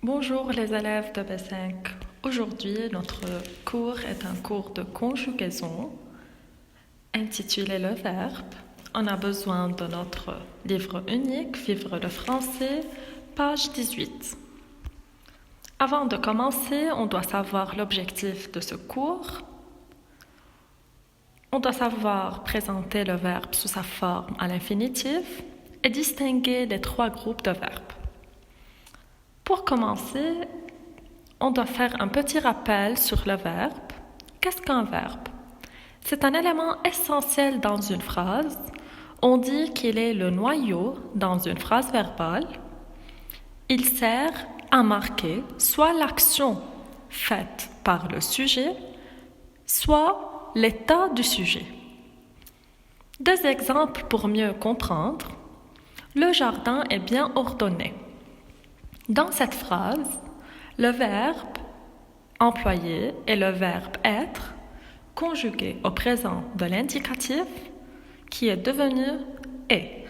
Bonjour les élèves de B5. Aujourd'hui, notre cours est un cours de conjugaison intitulé Le Verbe. On a besoin de notre livre unique, Vivre le français, page 18. Avant de commencer, on doit savoir l'objectif de ce cours. On doit savoir présenter le verbe sous sa forme à l'infinitif et distinguer les trois groupes de verbes. Pour commencer, on doit faire un petit rappel sur le verbe. Qu'est-ce qu'un verbe? C'est un élément essentiel dans une phrase. On dit qu'il est le noyau dans une phrase verbale. Il sert à marquer soit l'action faite par le sujet, soit l'état du sujet. Deux exemples pour mieux comprendre. Le jardin est bien ordonné. Dans cette phrase, le verbe employé et le verbe être conjugué au présent de l'indicatif qui est devenu est.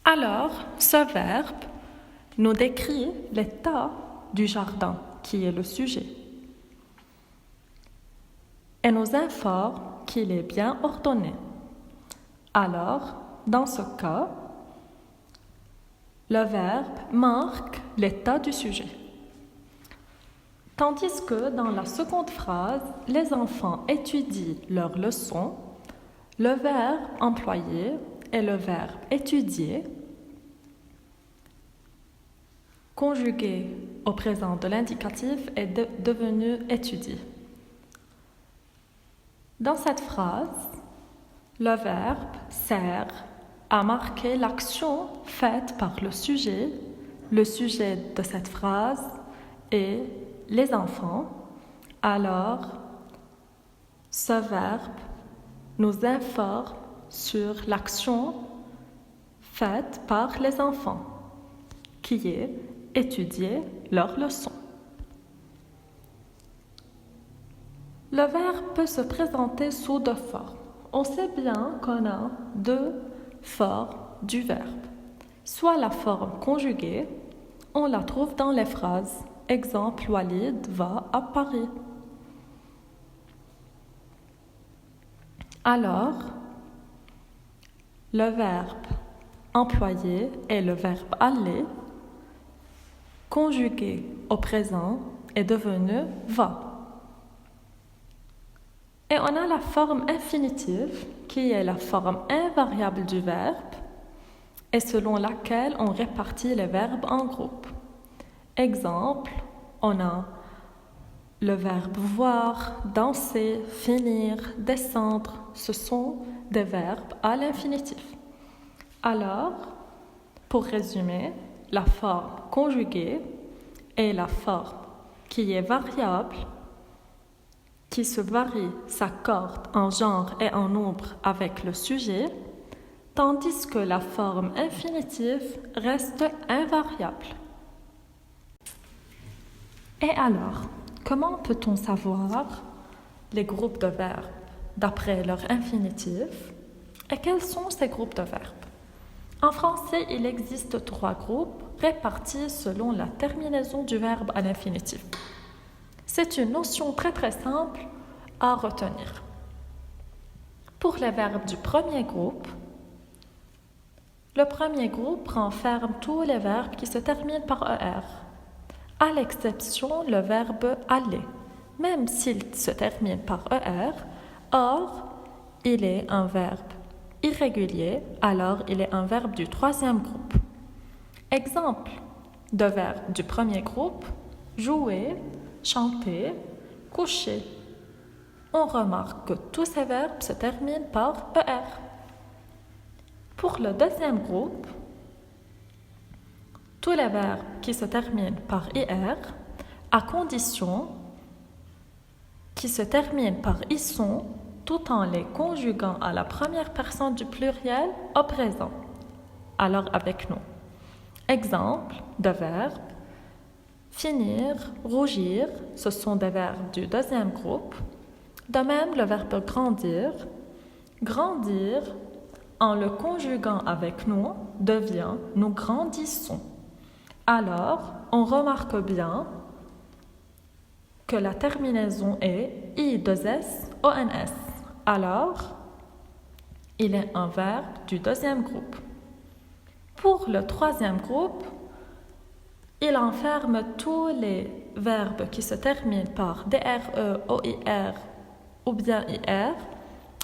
Alors, ce verbe nous décrit l'état du jardin qui est le sujet et nous informe qu'il est bien ordonné. Alors, dans ce cas, le verbe marque l'état du sujet. Tandis que dans la seconde phrase, les enfants étudient leurs leçons, le verbe employé et le verbe étudier, conjugué au présent de l'indicatif, est devenu étudier. Dans cette phrase, le verbe sert à marquer l'action faite par le sujet de cette phrase est les enfants. Alors, ce verbe nous informe sur l'action faite par les enfants, qui est étudier leurs leçons. Le verbe peut se présenter sous deux formes. On sait bien qu'on a deux formes du verbe. Soit la forme conjuguée, on la trouve dans les phrases. Exemple, Walid va à Paris. Alors, le verbe employé et le verbe aller, conjugué au présent, est devenu va. Et on a la forme infinitive, qui est la forme invariable du verbe, et selon laquelle on répartit les verbes en groupes. Exemple, on a le verbe voir, danser, finir, descendre. Ce sont des verbes à l'infinitif. Alors, pour résumer, la forme conjuguée est la forme qui est variable, qui se varie, s'accorde en genre et en nombre avec le sujet, tandis que la forme infinitive reste invariable. Et alors, comment peut-on savoir les groupes de verbes d'après leur infinitif et quels sont ces groupes de verbes? En français, il existe trois groupes répartis selon la terminaison du verbe à l'infinitif. C'est une notion très simple à retenir. Pour les verbes du premier groupe, le premier groupe renferme tous les verbes qui se terminent par ER, à l'exception le verbe aller, même s'il se termine par ER, or il est un verbe irrégulier, alors il est un verbe du troisième groupe. Exemple de verbes du premier groupe, jouer, chanter, coucher. On remarque que tous ces verbes se terminent par ER. Pour le deuxième groupe, tous les verbes qui se terminent par IR, à condition qu'ils se terminent par ISON, tout en les conjuguant à la première personne du pluriel au présent. Alors avec nous. Exemple de verbes. Finir, rougir, ce sont des verbes du deuxième groupe. De même, le verbe grandir. Grandir, en le conjuguant avec nous, devient nous grandissons. Alors, on remarque bien que la terminaison est I2SONS. Alors, il est un verbe du deuxième groupe. Pour le troisième groupe, il enferme tous les verbes qui se terminent par DRE, OIR ou bien IR.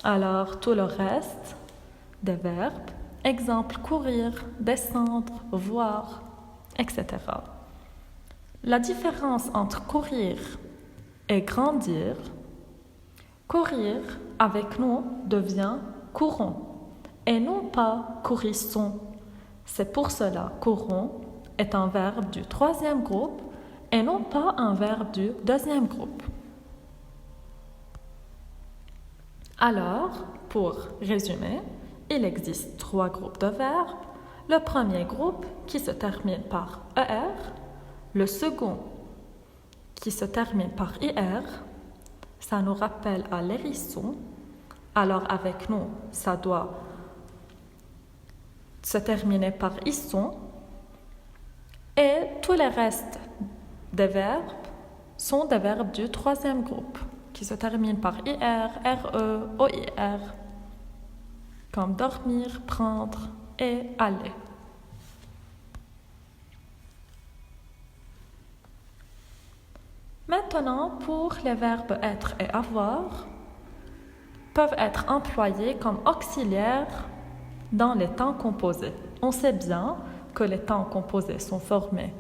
Alors, tout le reste des verbes, exemple courir, descendre, voir, etc. La différence entre courir et grandir, courir avec nous devient courons et non pas courissons. C'est pour cela courons est un verbe du troisième groupe et non pas un verbe du deuxième groupe. Alors, pour résumer, il existe 3 groupes de verbes. Le premier groupe qui se termine par ER, le second qui se termine par IR, ça nous rappelle à l'hérisson. Alors avec nous, ça doit se terminer par isson. Et tous les restes des verbes sont des verbes du troisième groupe qui se terminent par IR, RE, OIR, comme dormir, prendre et aller. Maintenant, pour les verbes être et avoir, peuvent être employés comme auxiliaires dans les temps composés. On sait bien que les temps composés sont formés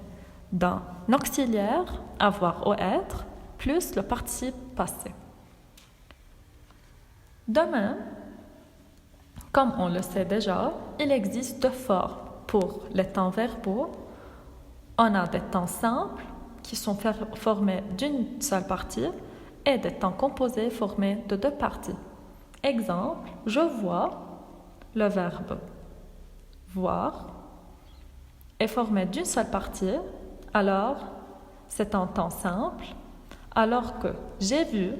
d'un auxiliaire, avoir ou être, plus le participe passé. De même, comme on le sait déjà, il existe 2 formes pour les temps verbaux. On a des temps simples qui sont formés d'une seule partie et des temps composés formés de 2 parties. Exemple, je vois, le verbe voir est formé d'une seule partie, alors c'est un temps simple, alors que j'ai vu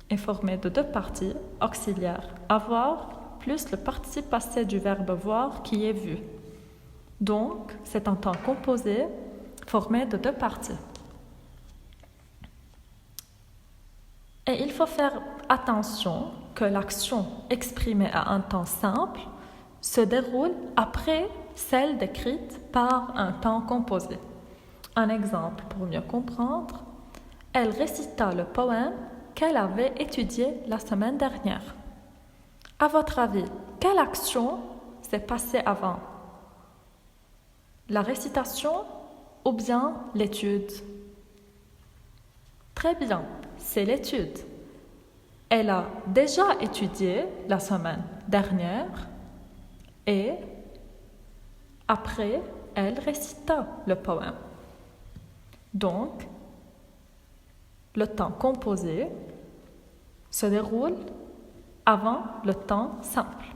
est formé de 2 parties auxiliaires, avoir plus le participe passé du verbe voir qui est vu. Donc, c'est un temps composé formé de 2 parties. Et il faut faire attention que l'action exprimée à un temps simple se déroule après celle décrite par un temps composé. Un exemple pour mieux comprendre, elle récita le poème qu'elle avait étudié la semaine dernière. À votre avis, quelle action s'est passée avant? La récitation ou bien l'étude? Très bien, c'est l'étude. Elle a déjà étudié la semaine dernière et après, elle récita le poème. Donc, le temps composé se déroule avant le temps simple.